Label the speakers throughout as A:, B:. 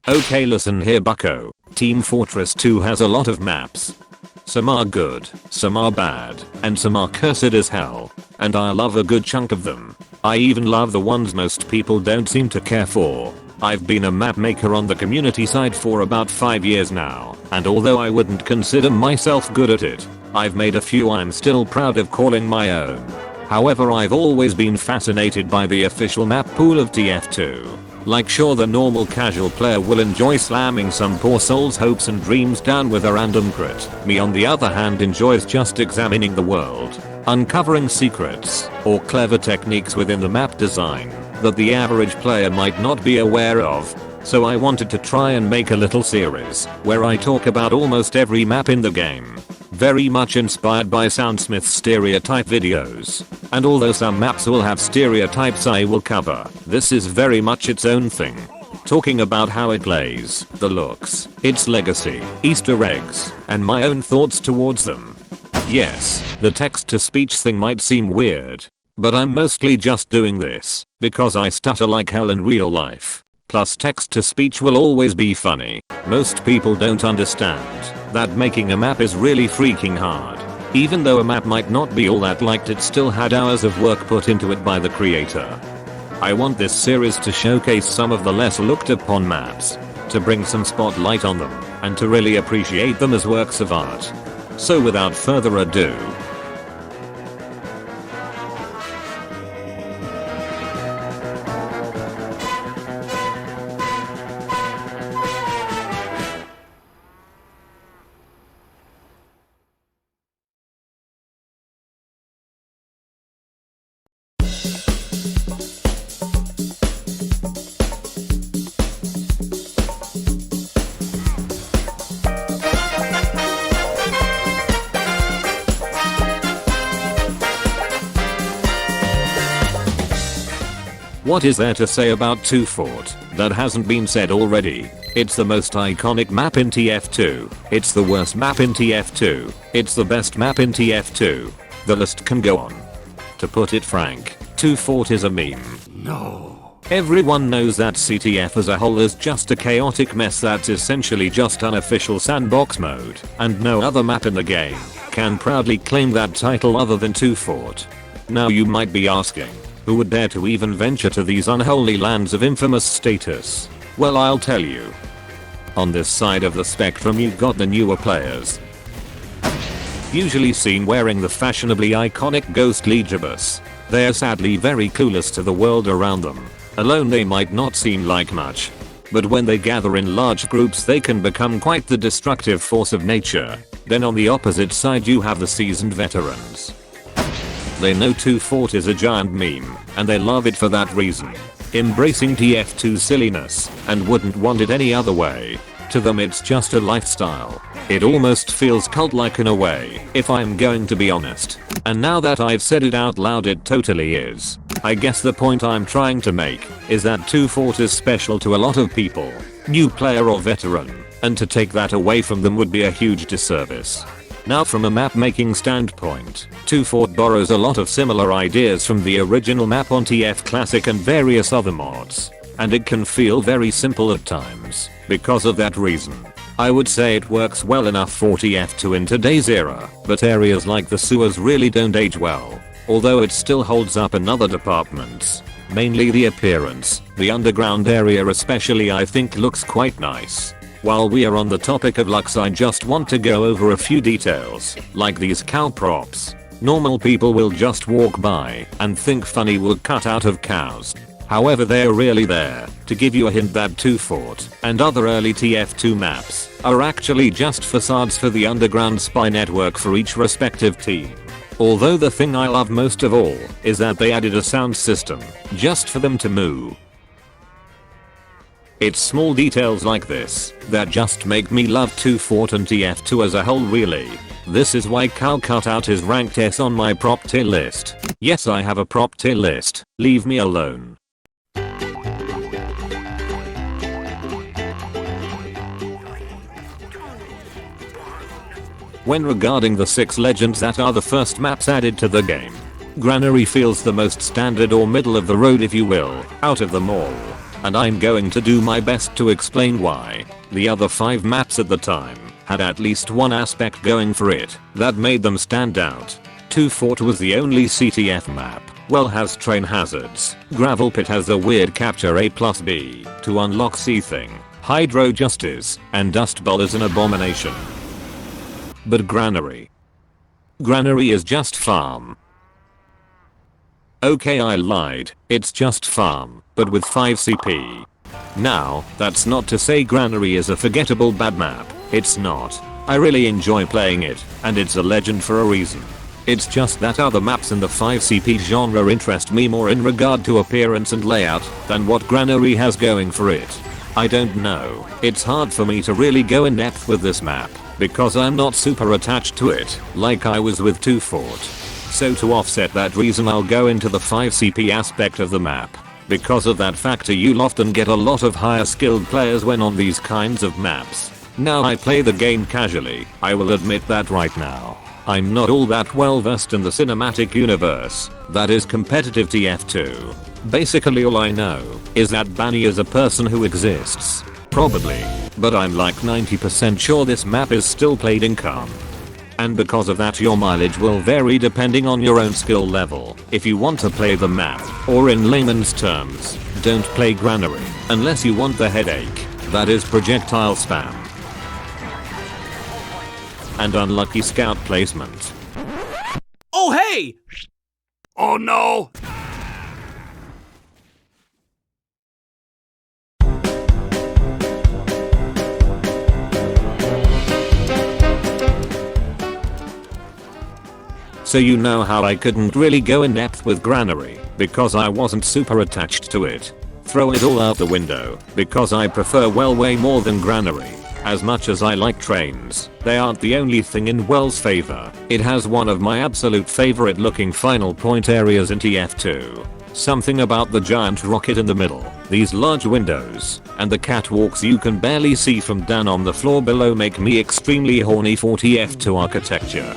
A: Okay, listen here bucko. Team Fortress 2 has a lot of maps. Some are good, some are bad, and some are cursed as hell. And I love a good chunk of them. I even love the ones most people don't seem to care for. I've been a map maker on the community side for about 5 years now, and although I wouldn't consider myself good at it, I've made a few I'm still proud of calling my own. However, I've always been fascinated by the official map pool of TF2. Like, sure, the normal casual player will enjoy slamming some poor soul's hopes and dreams down with a random crit. Me on the other hand enjoys just examining the world, uncovering secrets or clever techniques within the map design that the average player might not be aware of. So I wanted to try and make a little series where I talk about almost every map in the game. Very much inspired by Soundsmith's stereotype videos. And although some maps will have stereotypes I will cover, this is very much its own thing. Talking about how it plays, the looks, its legacy, Easter eggs, and my own thoughts towards them. Yes, the text-to-speech thing might seem weird, but I'm mostly just doing this because I stutter like hell in real life. Plus, text-to-speech will always be funny. Most people don't understand that making a map is really freaking hard. Even though a map might not be all that liked, it still had hours of work put into it by the creator. I want this series to showcase some of the less looked upon maps, to bring some spotlight on them, and to really appreciate them as works of art. So without further ado, what is there to say about 2 Fort that hasn't been said already? It's the most iconic map in TF2. It's the worst map in TF2. It's the best map in TF2. The list can go on. To put it frank, 2 Fort is a meme. No. Everyone knows that CTF as a whole is just a chaotic mess that's essentially just unofficial sandbox mode, and no other map in the game can proudly claim that title other than 2 Fort. Now you might be asking, who would dare to even venture to these unholy lands of infamous status? Well, I'll tell you. On this side of the spectrum you've got the newer players. Usually seen wearing the fashionably iconic ghostly gibus. They're sadly very clueless to the world around them. Alone they might not seem like much, but when they gather in large groups they can become quite the destructive force of nature. Then on the opposite side you have the seasoned veterans. They know 2 Fort is a giant meme, and they love it for that reason. Embracing TF2 silliness, and wouldn't want it any other way. To them it's just a lifestyle. It almost feels cult-like in a way, if I'm going to be honest. And now that I've said it out loud, it totally is. I guess the point I'm trying to make is that 2 Fort is special to a lot of people, new player or veteran, and to take that away from them would be a huge disservice. Now, from a map making standpoint, 2 Fort borrows a lot of similar ideas from the original map on TF Classic and various other mods, and it can feel very simple at times. Because of that reason, I would say it works well enough for TF2 in today's era, but areas like the sewers really don't age well, although it still holds up in other departments. Mainly the appearance, the underground area especially I think looks quite nice. While we are on the topic of looks, I just want to go over a few details, like these cow props. Normal people will just walk by and think funny wood cut out of cows. However, they're really there to give you a hint that 2 Fort and other early TF2 maps are actually just facades for the underground spy network for each respective team. Although the thing I love most of all is that they added a sound system just for them to moo. It's small details like this that just make me love 2 Fort and TF2 as a whole really. This is why Cal Cutout is ranked S on my prop tier list. Yes, I have a prop tier list, leave me alone. When regarding the 6 legends that are the first maps added to the game, GRANARY feels the most standard or middle of the road if you will, out of them all. and I'm going to do my best to explain why. The other 5 maps at the time had at least one aspect going for it that made them stand out. 2 Fort was the only CTF map. Well has train hazards. Gravel Pit has a weird capture A+B to unlock Sea Thing. Hydro Justice and Dust Bowl is an abomination. But Granary is just farm. Okay, I lied. It's just farm, but with 5 CP. Now, that's not to say Granary is a forgettable bad map. It's not. I really enjoy playing it, and it's a legend for a reason. It's just that other maps in the 5 CP genre interest me more in regard to appearance and layout than what Granary has going for it. I don't know. It's hard for me to really go in depth with this map because I'm not super attached to it like I was with 2 Fort. So to offset that reason, I'll go into the 5 CP aspect of the map. Because of that factor, you'll often get a lot of higher skilled players when on these kinds of maps. Now, I play the game casually, I will admit that right now. I'm not all that well versed in the cinematic universe that is competitive TF2. Basically all I know is that Banny is a person who exists. Probably. But I'm like 90% sure this map is still played in COM. And because of that, your mileage will vary depending on your own skill level. If you want to play the map, or in layman's terms, don't play Granary unless you want the headache that is projectile spam and unlucky scout placement.
B: Oh hey! Oh no!
A: So you know how I couldn't really go in depth with Granary because I wasn't super attached to it. Throw it all out the window because I prefer well way more than Granary. As much as I like trains, they aren't the only thing in Well's favor. It has one of my absolute favorite looking final point areas in TF2. Something about the giant rocket in the middle, these large windows, and the catwalks you can barely see from down on the floor below make me extremely horny for TF2 architecture.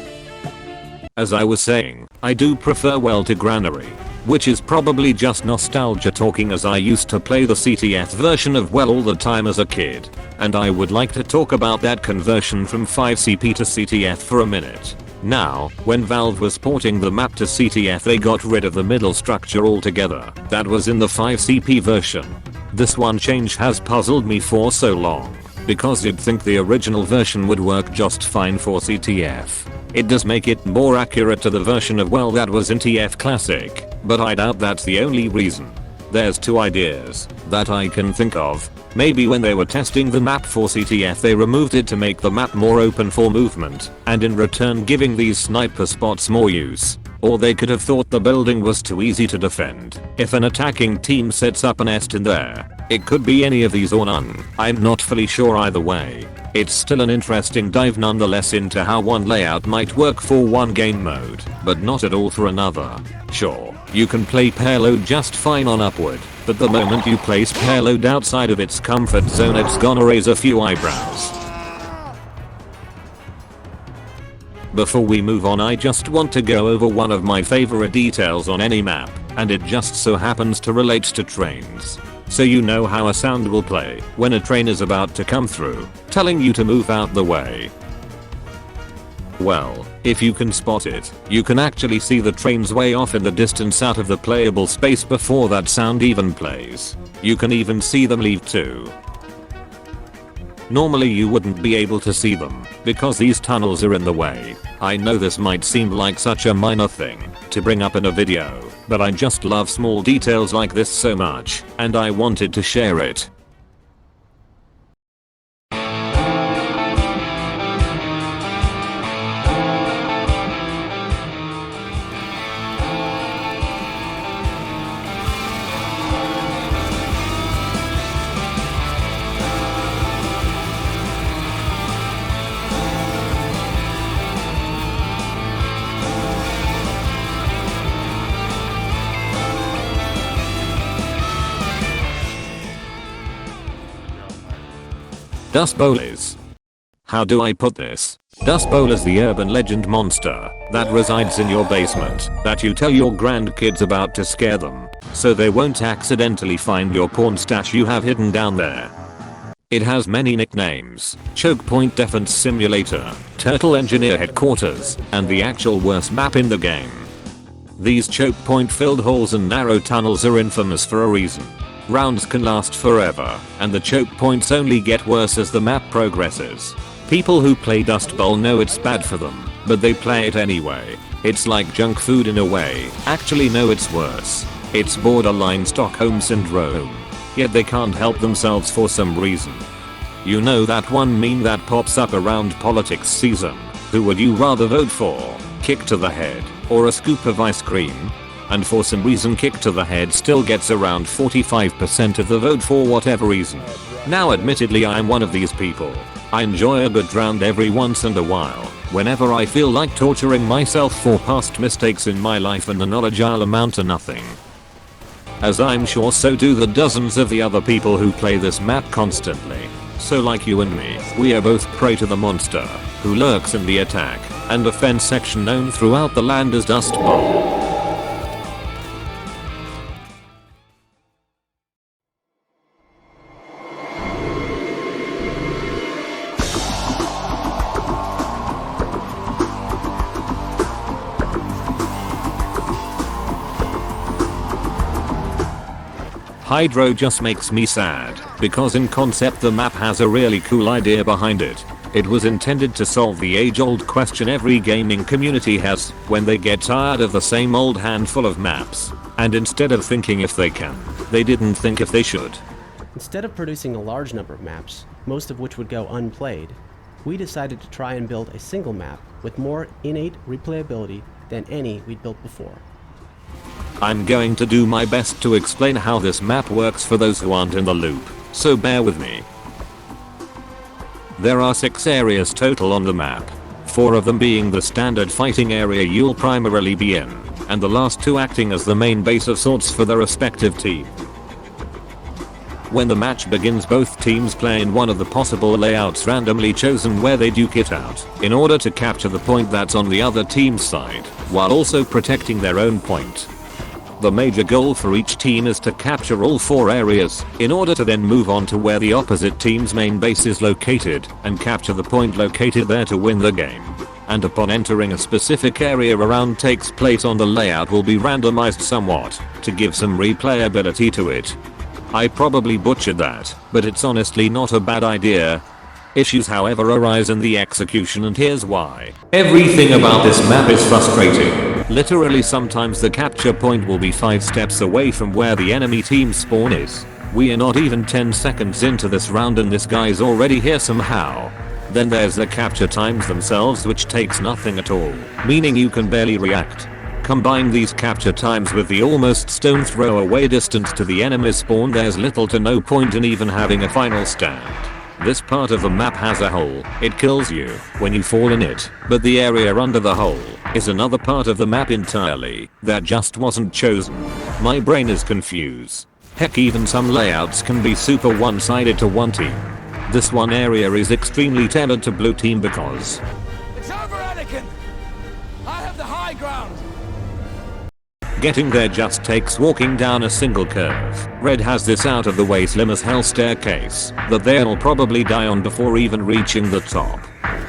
A: As I was saying, I do prefer Well to Granary, which is probably just nostalgia talking as I used to play the CTF version of Well all the time as a kid. And I would like to talk about that conversion from 5CP to CTF for a minute. Now, when Valve was porting the map to CTF, they got rid of the middle structure altogether that was in the 5CP version. This one change has puzzled me for so long, because you'd think the original version would work just fine for CTF. It does make it more accurate to the version of Well that was in TF Classic, but I doubt that's the only reason. There's 2 ideas that I can think of. Maybe when they were testing the map for CTF they removed it to make the map more open for movement, and in return giving these sniper spots more use. Or they could have thought the building was too easy to defend. If an attacking team sets up a nest in there, it could be any of these or none. I'm not fully sure either way. It's still an interesting dive nonetheless into how one layout might work for one game mode, but not at all for another. Sure, you can play Payload just fine on Upward, but the moment you place Payload outside of its comfort zone, it's gonna raise a few eyebrows. Before we move on, I just want to go over one of my favorite details on any map, and it just so happens to relate to trains. So you know how a sound will play when a train is about to come through, telling you to move out the way. Well, if you can spot it, you can actually see the trains way off in the distance out of the playable space before that sound even plays. You can even see them leave too. Normally you wouldn't be able to see them because these tunnels are in the way. I know this might seem like such a minor thing to bring up in a video, but I just love small details like this so much, and I wanted to share it. Dust Bowl is. How do I put this? Dust Bowl is the urban legend monster that resides in your basement that you tell your grandkids about to scare them. so they won't accidentally find your porn stash you have hidden down there. It has many nicknames: Choke Point Defense Simulator, Turtle Engineer Headquarters, and the actual worst map in the game. These choke point filled holes and narrow tunnels are infamous for a reason. Rounds can last forever, and the choke points only get worse as the map progresses. People who play Dust Bowl know it's bad for them, but they play it anyway. It's like junk food in a way. Actually no, it's worse. It's borderline Stockholm Syndrome. Yet they can't help themselves for some reason. You know that one meme that pops up around politics season? Who would you rather vote for? Kick to the head, or a scoop of ice cream? And for some reason kick to the head still gets around 45% of the vote for whatever reason. Now admittedly I'm one of these people. I enjoy a good round every once in a while, whenever I feel like torturing myself for past mistakes in my life and the knowledge I'll amount to nothing. As I'm sure so do the dozens of the other people who play this map constantly. So like you and me, we are both prey to the monster, who lurks in the attack and defense section known throughout the land as Dust Bowl. Hydro just makes me sad, because in concept the map has a really cool idea behind it. It was intended to solve the age-old question every gaming community has when they get tired of the same old handful of maps. And instead of thinking if they can, they didn't think if they should.
C: Instead of producing a large number of maps, most of which would go unplayed, we decided to try and build a single map with more innate replayability than any we'd built before.
A: I'm going to do my best to explain how this map works for those who aren't in the loop, so bear with me. There are 6 areas total on the map, 4 of them being the standard fighting area you'll primarily be in, and the last 2 acting as the main base of sorts for the respective team. When the match begins, both teams play in one of the possible layouts randomly chosen where they duke it out, in order to capture the point that's on the other team's side, while also protecting their own point. The major goal for each team is to capture all 4 areas, in order to then move on to where the opposite team's main base is located, and capture the point located there to win the game. And upon entering a specific area, a round takes place on the layout will be randomized somewhat, to give some replayability to it. I probably butchered that, but it's honestly not a bad idea. Issues however arise in the execution, and here's why. Everything about this map is frustrating. Literally sometimes the capture point will be 5 steps away from where the enemy team spawn is. We are not even 10 seconds into this round and this guy's already here somehow. Then there's the capture times themselves, which takes nothing at all, meaning you can barely react. Combine these capture times with the almost stone throw away distance to the enemy's spawn, there's little to no point in even having a final stand. This part of the map has a hole. It kills you when you fall in it, but the area under the hole is another part of the map entirely that just wasn't chosen. My brain is confused. Heck, even some layouts can be super one-sided to one team. This one area is extremely tailored to blue team because
B: It's over, Anakin! I have the high ground!
A: getting there just takes walking down a single curve. Red has this out of the way slim as hell staircase that they'll probably die on before even reaching the top.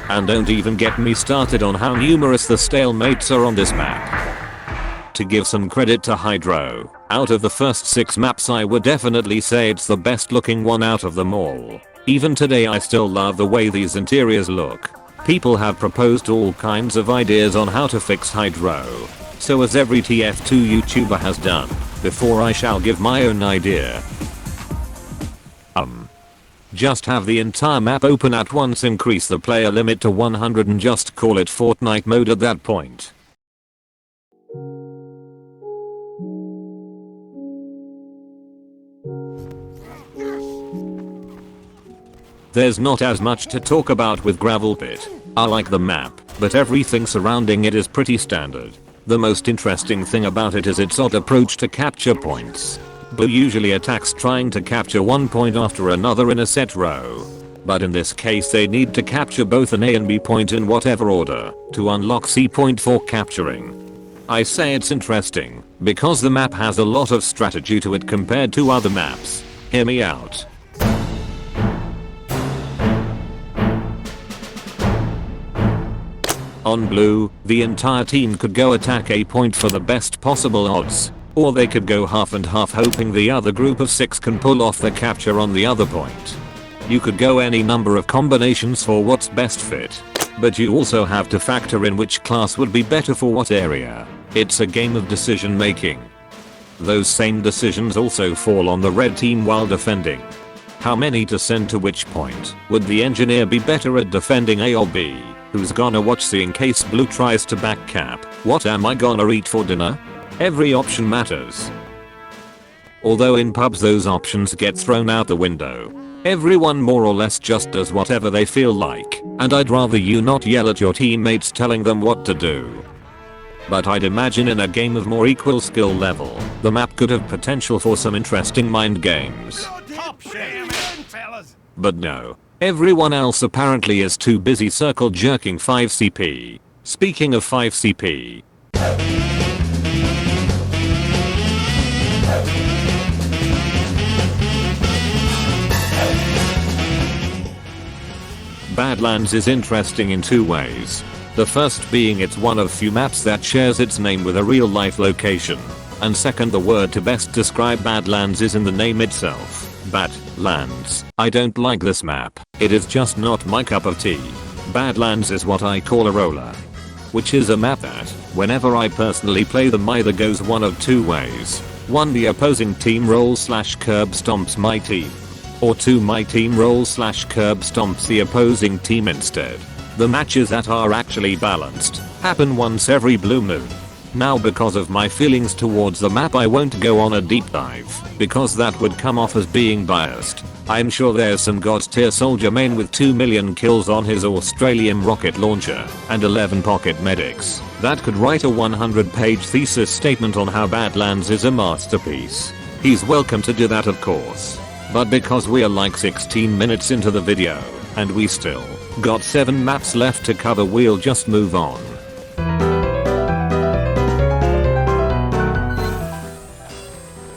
A: And don't even get me started on how numerous the stalemates are on this map. To give some credit to Hydro, out of the first 6 maps I would definitely say it's the best looking one out of them all. Even today I still love the way these interiors look. People have proposed all kinds of ideas on how to fix Hydro. So as every TF2 YouTuber has done before, I shall give my own idea. Just have the entire map open at once, increase the player limit to 100 and just call it Fortnite mode at that point. There's not as much to talk about with Gravel Pit. I like the map, but everything surrounding it is pretty standard. The most interesting thing about it is its odd approach to capture points. Blue usually attacks trying to capture one point after another in a set row. But in this case they need to capture both an A and B point in whatever order to unlock C point for capturing. I say it's interesting because the map has a lot of strategy to it compared to other maps. Hear me out. On blue, the entire team could go attack a point for the best possible odds, or they could go half and half hoping the other group of 6 can pull off the capture on the other point. You could go any number of combinations for what's best fit, but you also have to factor in which class would be better for what area. It's a game of decision making. Those same decisions also fall on the red team while defending. How many to send to which point? Would the engineer be better at defending A or B? Who's gonna watch C in case blue tries to back cap? What am I gonna eat for dinner? Every option matters. Although in pubs those options get thrown out the window. Everyone more or less just does whatever they feel like, and I'd rather you not yell at your teammates telling them what to do. But I'd imagine in a game of more equal skill level, the map could have potential for some interesting mind games. But no. Everyone else apparently is too busy circle jerking 5CP. Speaking of 5CP. Badlands is interesting in 2 ways. The first being it's one of few maps that shares its name with a real life location. And second, the word to best describe Badlands is in the name itself. Badlands. I don't like this map. It is just not my cup of tea. Badlands is what I call a roller. Which is a map that, whenever I personally play them, either goes one of 2 ways. 1, the opposing team rolls/curb stomps my team. Or 2, my team rolls/curb stomps the opposing team instead. The matches that are actually balanced happen once every blue moon. Now because of my feelings towards the map I won't go on a deep dive, because that would come off as being biased. I'm sure there's some god tier soldier main with 2 million kills on his Australian rocket launcher and 11 pocket medics that could write a 100-page thesis statement on how Badlands is a masterpiece. He's welcome to do that, of course. But because we're like 16 minutes into the video and we still got 7 maps left to cover, we'll just move on.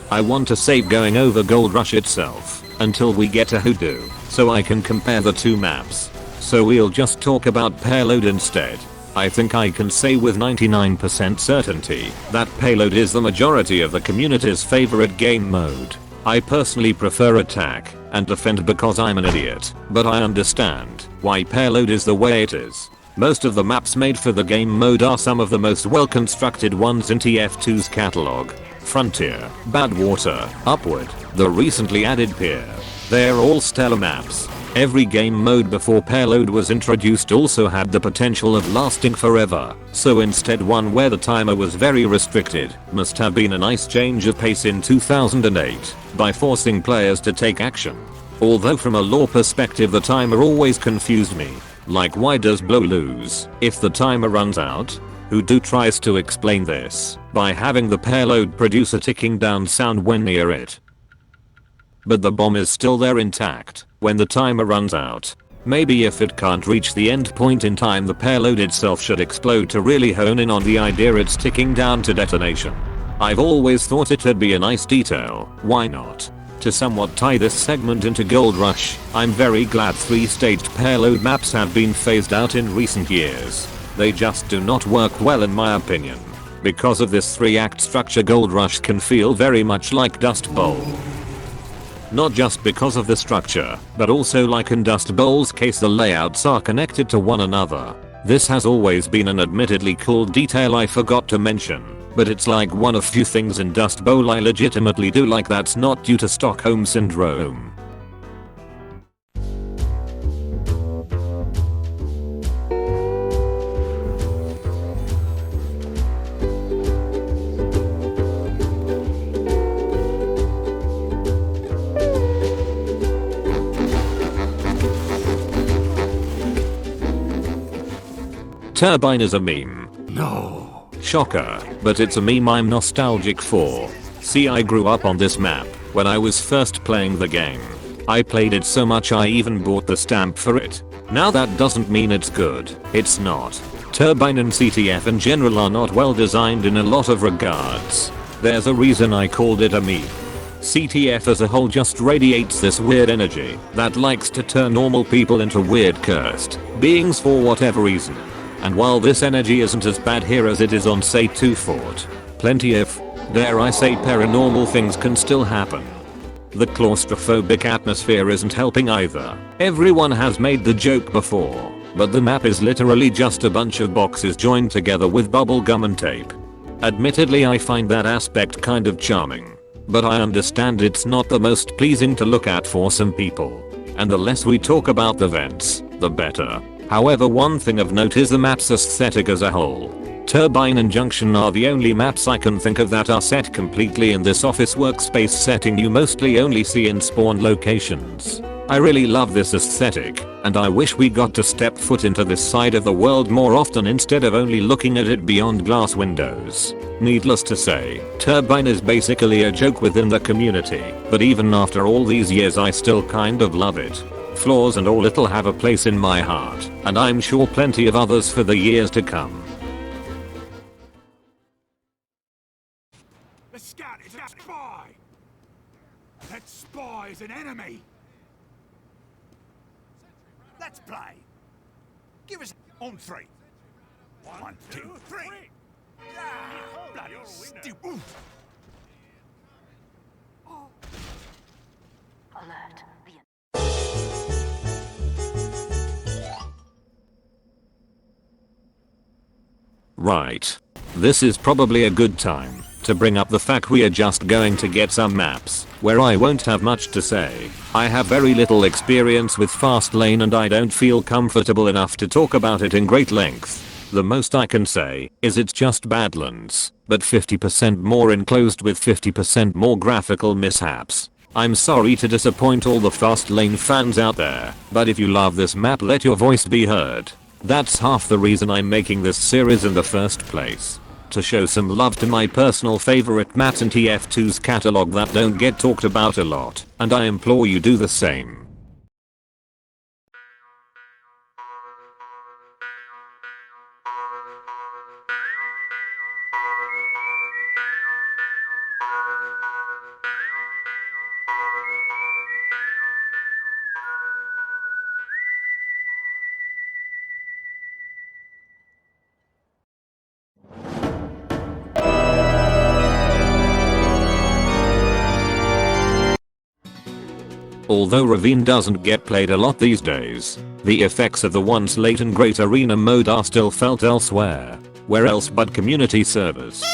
A: I want to save going over GOLDRUSH itself until we get to Hoodoo, so I can compare the 2 maps. So we'll just talk about Payload instead. I think I can say with 99% certainty that Payload is the majority of the community's favorite game mode. I personally prefer attack and defend because I'm an idiot, but I understand why Payload is the way it is. Most of the maps made for the game mode are some of the most well constructed ones in TF2's catalog. Frontier, Badwater, Upward, the recently added Pier. They're all stellar maps. Every game mode before Payload was introduced also had the potential of lasting forever, so instead one where the timer was very restricted must have been a nice change of pace in 2008 by forcing players to take action. Although from a lore perspective the timer always confused me. Like, why does Blow lose if the timer runs out? Hoodoo tries to explain this by having the payload produce a ticking down sound when near it. But the bomb is still there intact when the timer runs out. Maybe if it can't reach the end point in time, the payload itself should explode to really hone in on the idea it's ticking down to detonation. I've always thought it'd be a nice detail, why not? To somewhat tie this segment into GOLDRUSH, I'm very glad 3-staged payload maps have been phased out in recent years. They just do not work well in my opinion. Because of this 3-act structure, GOLDRUSH can feel very much like Dust Bowl. Not just because of the structure, but also like in Dust Bowl's case the layouts are connected to one another. This has always been an admittedly cool detail I forgot to mention, but it's like one of few things in Dust Bowl I legitimately do like that's not due to Stockholm Syndrome. Turbine is a meme. No. Shocker, but it's a meme I'm nostalgic for. See, I grew up on this map when I was first playing the game. I played it so much I even bought the stamp for it. Now that doesn't mean it's good. It's not. Turbine and CTF in general are not well designed in a lot of regards. There's a reason I called it a meme. CTF as a whole just radiates this weird energy that likes to turn normal people into weird cursed beings for whatever reason. And while this energy isn't as bad here as it is on say 2 Fort, plenty of, dare I say, paranormal things can still happen. The claustrophobic atmosphere isn't helping either. Everyone has made the joke before, but the map is literally just a bunch of boxes joined together with bubble gum and tape. Admittedly, I find that aspect kind of charming, but I understand it's not the most pleasing to look at for some people. And the less we talk about the vents, the better. However, one thing of note is the map's aesthetic as a whole. Turbine and Junction are the only maps I can think of that are set completely in this office workspace setting you mostly only see in spawn locations. I really love this aesthetic, and I wish we got to step foot into this side of the world more often instead of only looking at it beyond glass windows. Needless to say, Turbine is basically a joke within the community, but even after all these years I still kind of love it. Flaws and all, it'll have a place in my heart, and I'm sure plenty of others for the years to come.
B: The scout is a spy! That spy is an enemy! Let's play! Give us on 3. 1, 2, 3! Ah, bloody stupid!
D: Alert.
A: Right. This is probably a good time to bring up the fact we are just going to get some maps where I won't have much to say. I have very little experience with Fastlane and I don't feel comfortable enough to talk about it in great length. The most I can say is it's just Badlands, but 50% more enclosed with 50% more graphical mishaps. I'm sorry to disappoint all the Fastlane fans out there, but if you love this map, let your voice be heard. That's half the reason I'm making this series in the first place. To show some love to my personal favorite maps in TF2's catalog that don't get talked about a lot, and I implore you do the same. Although Ravine doesn't get played a lot these days, the effects of the once late and great arena mode are still felt elsewhere. Where else but community servers?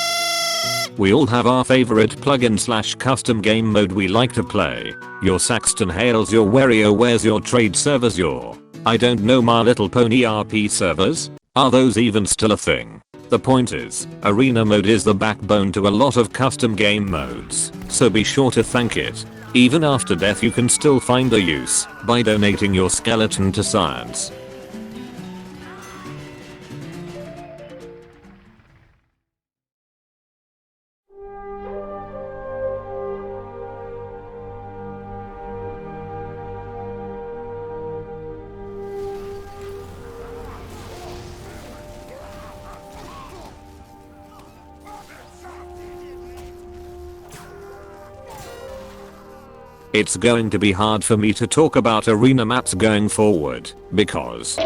A: We all have our favorite plugin / custom game mode we like to play. Your Saxton Hales, your WarioWares, your trade servers, your I don't know, My Little Pony RP servers? Are those even still a thing? The point is, arena mode is the backbone to a lot of custom game modes, so be sure to thank it. Even after death you can still find a use by donating your skeleton to science. It's going to be hard for me to talk about arena maps going forward, because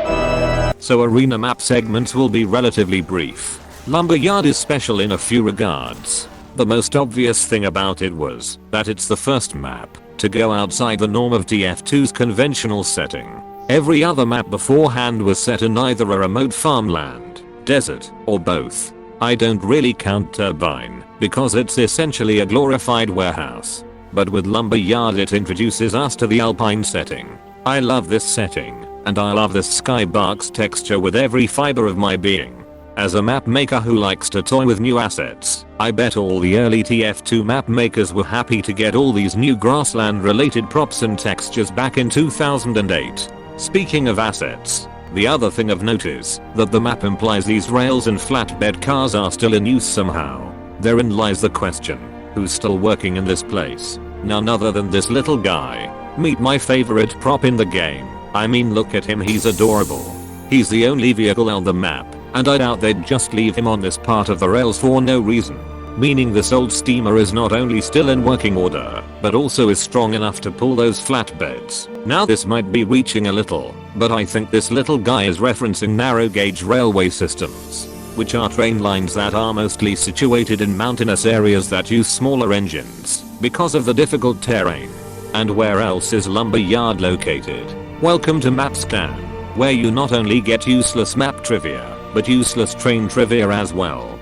A: so arena map segments will be relatively brief. Lumberyard is special in a few regards. The most obvious thing about it was that it's the first map to go outside the norm of TF2's conventional setting. Every other map beforehand was set in either a remote farmland, desert, or both. I don't really count Turbine, because it's essentially a glorified warehouse. But with Lumberyard it introduces us to the alpine setting. I love this setting, and I love this skybox texture with every fiber of my being. As a map maker who likes to toy with new assets, I bet all the early TF2 map makers were happy to get all these new grassland related props and textures back in 2008. Speaking of assets, the other thing of note is that the map implies these rails and flatbed cars are still in use somehow. Therein lies the question. Who's still working in this place? None other than this little guy. Meet my favorite prop in the game. I mean, look at him, he's adorable. He's the only vehicle on the map, and I doubt they'd just leave him on this part of the rails for no reason. Meaning this old steamer is not only still in working order, but also is strong enough to pull those flatbeds. Now this might be reaching a little, but I think this little guy is referencing narrow gauge railway systems, which are train lines that are mostly situated in mountainous areas that use smaller engines because of the difficult terrain. And where else is lumber yard located? Welcome to Map Scan, where you not only get useless map trivia, but useless train trivia as well.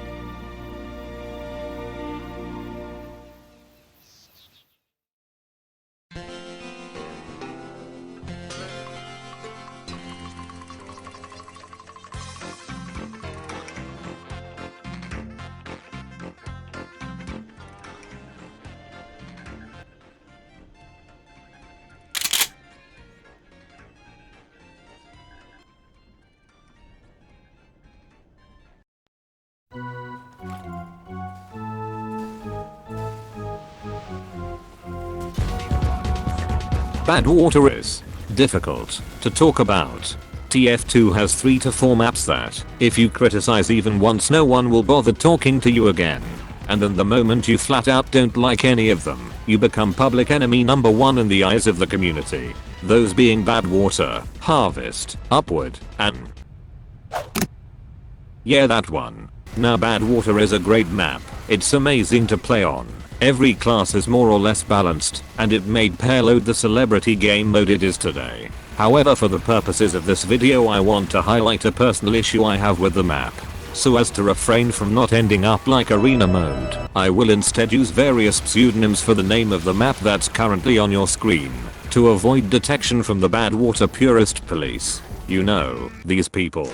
A: Bad water is difficult to talk about. TF2 has 3 to 4 maps that, if you criticize even once, no one will bother talking to you again. And then the moment you flat out don't like any of them, you become public enemy number 1 in the eyes of the community. Those being Bad Water, Harvest, Upward, and yeah, that one. Now Bad Water is a great map. It's amazing to play on. Every class is more or less balanced, and it made Payload the celebrity game mode it is today. However, for the purposes of this video, I want to highlight a personal issue I have with the map. So as to refrain from not ending up like arena mode, I will instead use various pseudonyms for the name of the map that's currently on your screen, to avoid detection from the Bad Water purist police. You know, these people.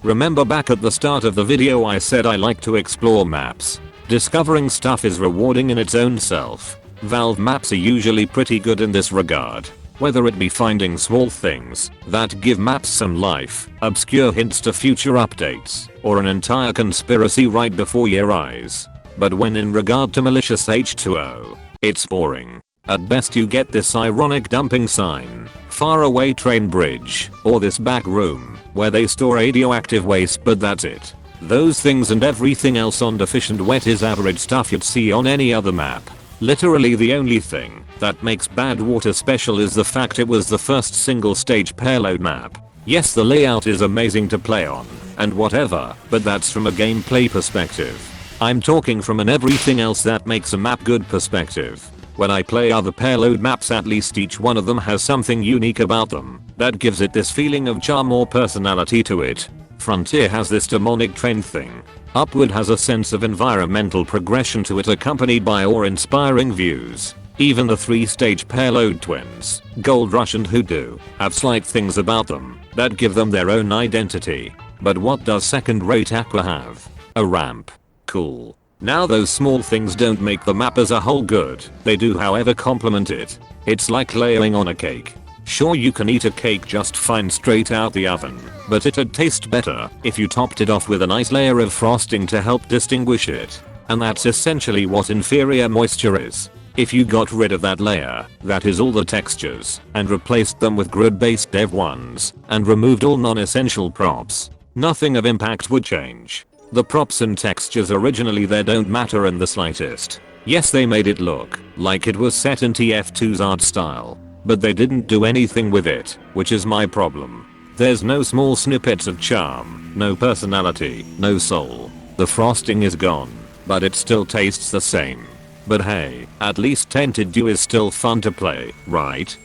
A: Remember back at the start of the video I said I like to explore maps. Discovering stuff is rewarding in its own self. Valve maps are usually pretty good in this regard. Whether it be finding small things that give maps some life, obscure hints to future updates, or an entire conspiracy right before your eyes. But when in regard to malicious H2O, it's boring. At best you get this ironic dumping sign, faraway train bridge, or this back room, where they store radioactive waste, but that's it. Those things and everything else on Deficient Wet is average stuff you'd see on any other map. Literally the only thing that makes Bad Water special is the fact it was the first single stage payload map. Yes, the layout is amazing to play on, and whatever, but that's from a gameplay perspective. I'm talking from an everything else that makes a map good perspective. When I play other payload maps, at least each one of them has something unique about them that gives it this feeling of charm or personality to it. Frontier has this demonic train thing. Upward has a sense of environmental progression to it accompanied by awe-inspiring views. Even the 3-stage payload twins, GOLDRUSH and Hoodoo, have slight things about them that give them their own identity. But what does second-rate Aqua have? A ramp. Cool. Now those small things don't make the map as a whole good, they do however complement it. It's like layering on a cake. Sure, you can eat a cake just fine straight out the oven, but it'd taste better if you topped it off with a nice layer of frosting to help distinguish it. And that's essentially what inferior moisture is. If you got rid of that layer, that is all the textures, and replaced them with grid-based dev ones, and removed all non-essential props, nothing of impact would change. The props and textures originally there don't matter in the slightest. Yes, they made it look like it was set in TF2's art style, but they didn't do anything with it, which is my problem. There's no small snippets of charm, no personality, no soul. The frosting is gone, but it still tastes the same. But hey, at least Tented Dew is still fun to play, right?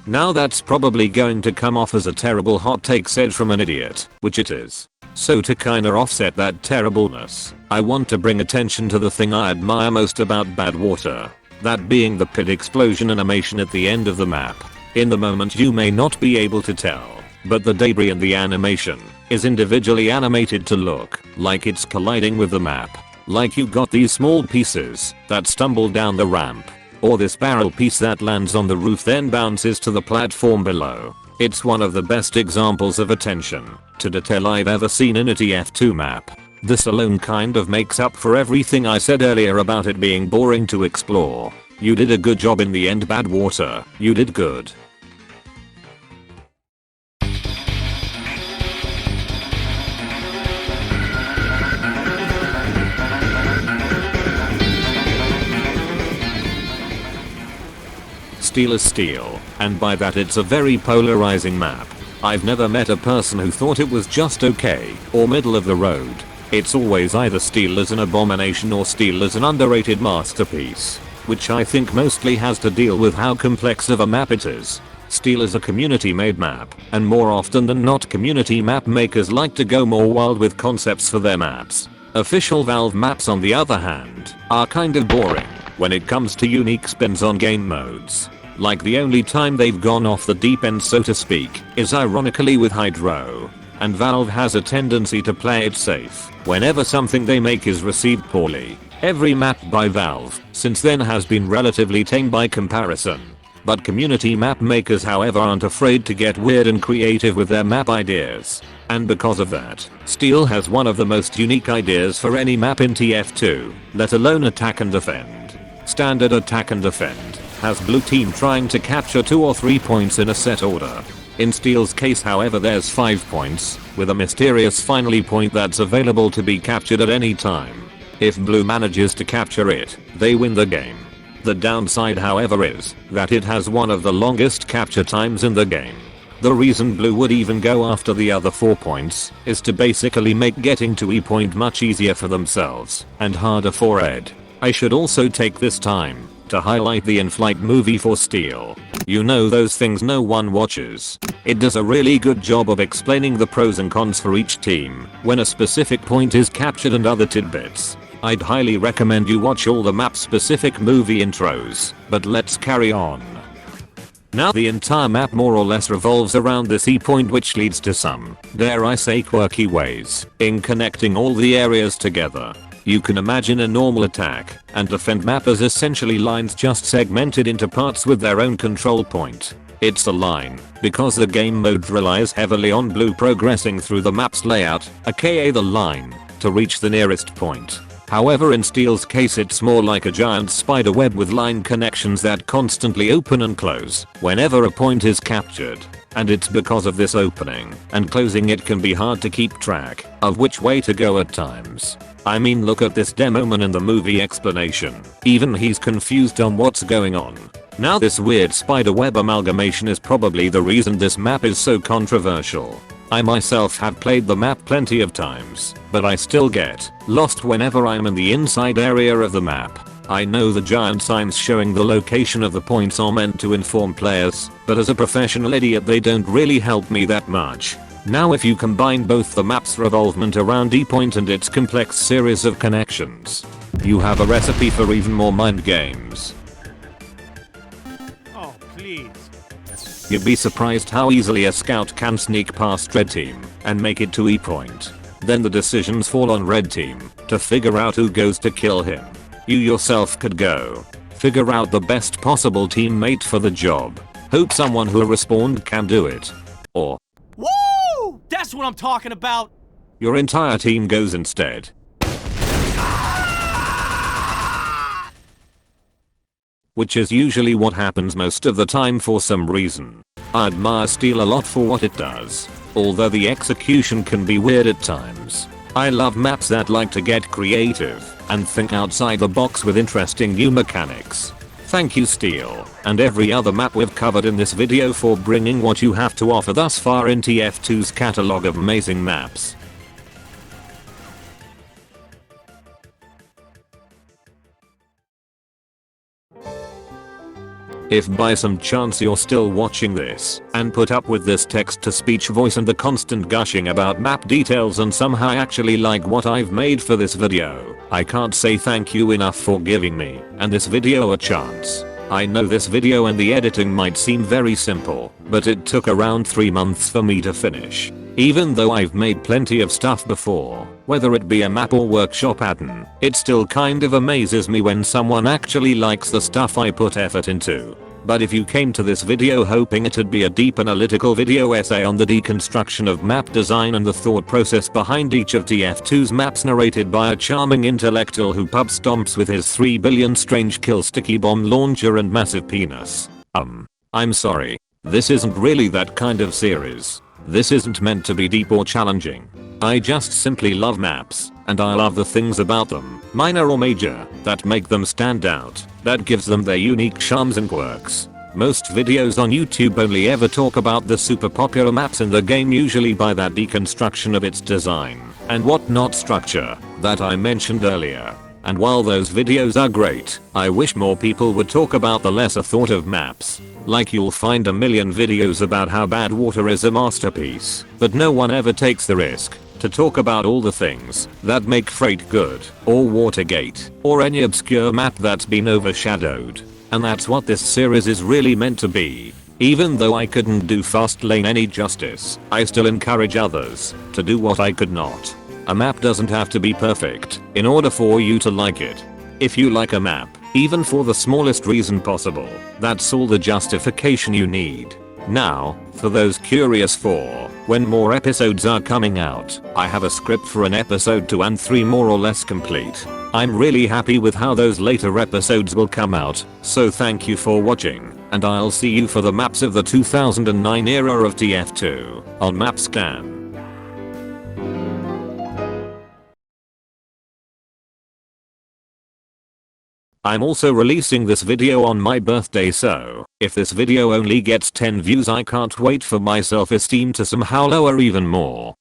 A: Now that's probably going to come off as a terrible hot take said from an idiot, which it is. So to kinda offset that terribleness, I want to bring attention to the thing I admire most about Bad Water. That being the pit explosion animation at the end of the map. In the moment you may not be able to tell, but the debris in the animation is individually animated to look like it's colliding with the map. Like you got these small pieces that stumble down the ramp, or this barrel piece that lands on the roof then bounces to the platform below. It's one of the best examples of attention to detail I've ever seen in a TF2 map. This alone kind of makes up for everything I said earlier about it being boring to explore. You did a good job in the end, Badwater. You did good. Steel is steel, and by that it's a very polarizing map. I've never met a person who thought it was just okay or middle of the road. It's always either steel is an abomination or steel is an underrated masterpiece, which I think mostly has to deal with how complex of a map it is. Steel is a community made map, and more often than not community map makers like to go more wild with concepts for their maps. Official Valve maps on the other hand are kind of boring when it comes to unique spins on game modes. Like the only time they've gone off the deep end so to speak is ironically with Hydro. And Valve has a tendency to play it safe whenever something they make is received poorly. Every map by Valve since then has been relatively tame by comparison. But community map makers however aren't afraid to get weird and creative with their map ideas. And because of that, Steel has one of the most unique ideas for any map in TF2, let alone attack and defend. Standard attack and defend has blue team trying to capture 2 or 3 points in a set order. In Steel's case however there's 5 points, with a mysterious finally point that's available to be captured at any time. If blue manages to capture it, they win the game. The downside however is that it has one of the longest capture times in the game. The reason blue would even go after the other 4 points is to basically make getting to E point much easier for themselves and harder for red. I should also take this time to highlight the in-flight movie for Steel. You know those things no one watches. It does a really good job of explaining the pros and cons for each team when a specific point is captured and other tidbits. I'd highly recommend you watch all the map specific movie intros, but let's carry on. Now the entire map more or less revolves around this E point which leads to some, dare I say quirky ways, in connecting all the areas together. You can imagine a normal attack and defend map as essentially lines just segmented into parts with their own control point. It's a line because the game mode relies heavily on blue progressing through the map's layout, aka the line, to reach the nearest point. However in Steel's case it's more like a giant spider web with line connections that constantly open and close whenever a point is captured. And it's because of this opening and closing it can be hard to keep track of which way to go at times. I mean look at this demo man in the movie explanation. Even he's confused on what's going on. Now this weird spiderweb amalgamation is probably the reason this map is so controversial. I myself have played the map plenty of times, but I still get lost whenever I'm in the inside area of the map. I know the giant signs showing the location of the points are meant to inform players, but as a professional idiot they don't really help me that much. Now if you combine both the map's revolvement around E point and its complex series of connections, you have a recipe for even more mind games.
B: Oh, please.
A: You'd be surprised how easily a scout can sneak past red team and make it to E point. Then the decisions fall on red team to figure out who goes to kill him. You yourself could go figure out the best possible teammate for the job. Hope someone who respawned can do it. Or
D: Woo! That's what I'm talking about!
A: your entire team goes instead. Which is usually what happens most of the time for some reason. I admire Steel a lot for what it does, although the execution can be weird at times. I love maps that like to get creative and think outside the box with interesting new mechanics. Thank you Steel, and every other map we've covered in this video for bringing what you have to offer thus far in TF2's catalog of amazing maps. If by some chance you're still watching this and put up with this text-to-speech voice and the constant gushing about map details and somehow actually like what I've made for this video, I can't say thank you enough for giving me and this video a chance. I know this video and the editing might seem very simple, but it took around 3 months for me to finish. Even though I've made plenty of stuff before, whether it be a map or workshop add-on, it still kind of amazes me when someone actually likes the stuff I put effort into. But if you came to this video hoping it'd be a deep analytical video essay on the deconstruction of map design and the thought process behind each of TF2's maps narrated by a charming intellectual who pub stomps with his 3 billion strange kill sticky bomb launcher and massive penis. I'm sorry. This isn't really that kind of series. This isn't meant to be deep or challenging. I just simply love maps, and I love the things about them, minor or major, that make them stand out, that gives them their unique charms and quirks. Most videos on YouTube only ever talk about the super popular maps in the game, usually by that deconstruction of its design and whatnot structure that I mentioned earlier. And while those videos are great, I wish more people would talk about the lesser thought of maps. Like you'll find a million videos about how bad water is a masterpiece, but no one ever takes the risk to talk about all the things that make Freight good, or Watergate, or any obscure map that's been overshadowed. And that's what this series is really meant to be. Even though I couldn't do Fastlane any justice, I still encourage others to do what I could not. A map doesn't have to be perfect in order for you to like it. If you like a map, even for the smallest reason possible, that's all the justification you need. Now, for those curious for when more episodes are coming out, I have a script for an episode 2 and 3 more or less complete. I'm really happy with how those later episodes will come out, so thank you for watching, and I'll see you for the maps of the 2009 era of TF2 on Map Scan. I'm also releasing this video on my birthday, so if this video only gets 10 views, I can't wait for my self-esteem to somehow lower even more.